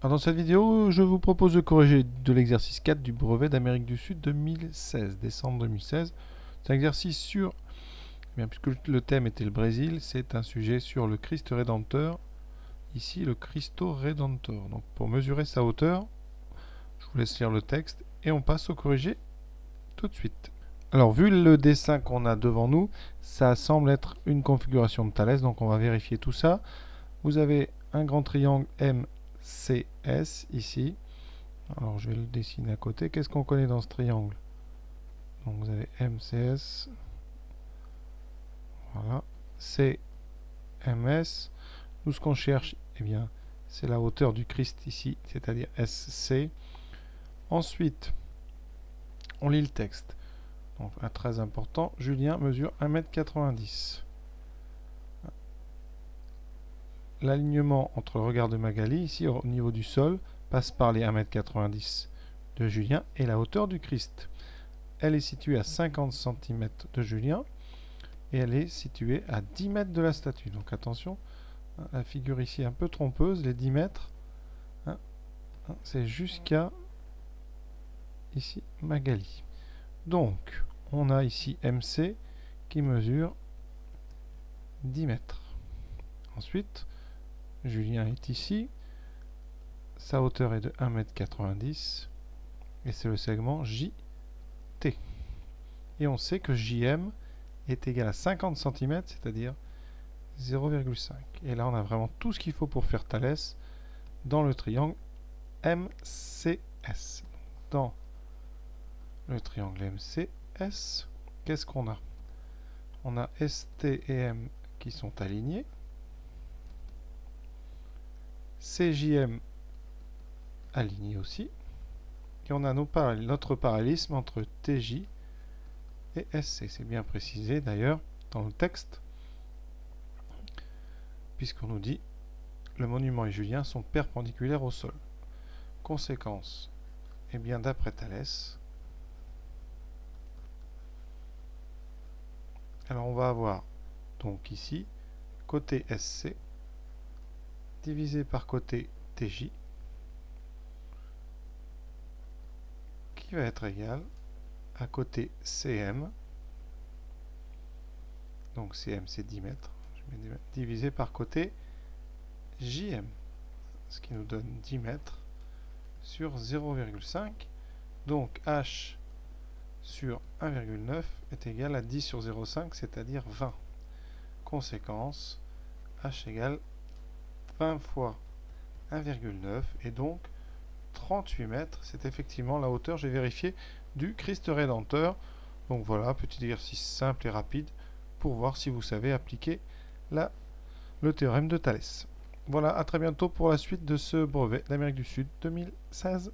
Alors dans cette vidéo, je vous propose de corriger de l'exercice 4 du brevet d'Amérique du Sud 2016, décembre 2016. C'est un exercice sur, bien, puisque le thème était le Brésil, c'est un sujet sur le Christ Rédempteur, ici le Cristo Rédemptor. Donc pour mesurer sa hauteur, je vous laisse lire le texte et on passe au corrigé tout de suite. Alors vu le dessin qu'on a devant nous, ça semble être une configuration de Thalès, donc on va vérifier tout ça. Vous avez un grand triangle MCS ici. Alors je vais le dessiner à côté. Qu'est-ce qu'on connaît dans ce triangle? Donc vous avez MCS, voilà, CMS. Nous ce qu'on cherche, eh bien, c'est la hauteur du Christ ici, c'est-à-dire SC. Ensuite, on lit le texte. Donc un très important, Julien mesure 1,90 m. L'alignement entre le regard de Magali, ici au niveau du sol, passe par les 1,90 m de Julien et la hauteur du Christ. Elle est située à 50 cm de Julien et elle est située à 10 mètres de la statue. Donc attention, la figure ici est un peu trompeuse, les 10 mètres, c'est jusqu'à ici Magali. Donc on a ici MC qui mesure 10 mètres. Ensuite, Julien est ici, sa hauteur est de 1,90 m et c'est le segment JT. Et on sait que JM est égal à 50 cm, c'est-à-dire 0,5. Et là, on a vraiment tout ce qu'il faut pour faire Thalès dans le triangle MCS. Dans le triangle MCS, qu'est-ce qu'on a? On a ST et M qui sont alignés. CJM aligné aussi. Et on a notre parallélisme entre TJ et SC. C'est bien précisé d'ailleurs dans le texte, puisqu'on nous dit le monument et Julien sont perpendiculaires au sol. Conséquence, eh bien d'après Thalès, alors on va avoir donc ici côté SC divisé par côté TJ qui va être égal à côté CM, donc CM c'est 10 mètres, divisé par côté JM, ce qui nous donne 10 mètres sur 0,5. Donc H sur 1,9 est égal à 10 sur 0,5, c'est-à-dire 20. Conséquence, H égale 20 fois 1,9 et donc 38 mètres. C'est effectivement la hauteur, j'ai vérifié, du Christ Rédempteur. Donc voilà, petit exercice simple et rapide pour voir si vous savez appliquer le théorème de Thalès. Voilà, à très bientôt pour la suite de ce brevet d'Amérique du Sud 2016.